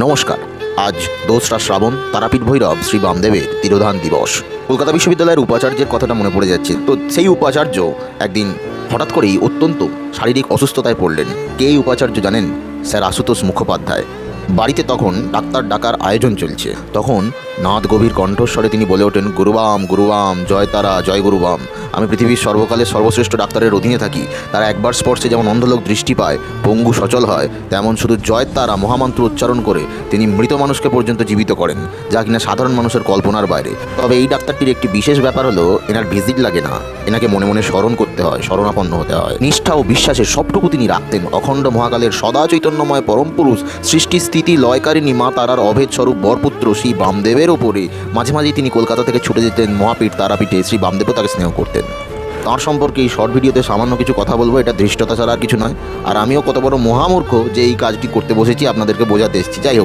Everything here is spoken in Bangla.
নমস্কার। আজ 2রা শ্রাবণ, তারাপীঠ ভৈরব শ্রী বামদেবের তিরোধান দিবস। কলকাতা বিশ্ববিদ্যালয়ের উপাচার্যের কথাটা মনে পড়ে যাচ্ছে। তো সেই উপাচার্য একদিন হঠাৎ করেই অত্যন্ত শারীরিক অসুস্থতায় পড়লেন। কে এই উপাচার্য জানেন? স্যার আশুতোষ মুখোপাধ্যায়। বাড়িতে তখন ডাক্তার ডাকার আয়োজন চলছে। তখন নাদ গভীর কণ্ঠস্বরে তিনি বলে ওঠেন, গুরুবাম গুরুবাম, জয় তারা, জয় গুরুবাম। আমি পৃথিবীর সর্বকালের সর্বশ্রেষ্ঠ ডাক্তারের অধীনে থাকি। তারা একবার স্পর্শে যেমন অন্ধলোক দৃষ্টি পায়, পঙ্গু সচল হয়, তেমন শুধু জয় তারা মহামন্ত্র উচ্চারণ করে তিনি মৃত মানুষকে পর্যন্ত জীবিত করেন, যা কিনা সাধারণ মানুষের কল্পনার বাইরে। তবে এই ডাক্তারটির একটি বিশেষ ব্যাপার হলো, এনার ভিজিট লাগে না, এনাকে মনে মনে স্মরণ করতে হয়, শরণাপন্ন হতে হয়। নিষ্ঠা ও বিশ্বাসের সবটুকু তিনি রাখতেন। অখণ্ড মহাকালের সদা চৈতন্যময় পরম পুরুষ, সৃষ্টি স্থিতি লয়কারিণী মা তারার অভেদ স্বরূপ বরপুত্র শ্রী বামদেবের ওপরে মাঝে মাঝেই তিনি কলকাতা থেকে ছুটে যেতেন মহাপীঠ তারাপীঠে। শ্রী বামদেবও তাকে স্নেহ করতেন। তাঁর সম্পর্কে এই শর্ট ভিডিওতে সামান্য কিছু কথা বলবো। এটা ধৃষ্টতা ছাড়া আর কিছু নয়। আর আমিও কত বড় মহামূর্খ যে এই কাজটি করতে বসেছি আপনাদেরকে বোঝাতে এসেছি। যাই হোক।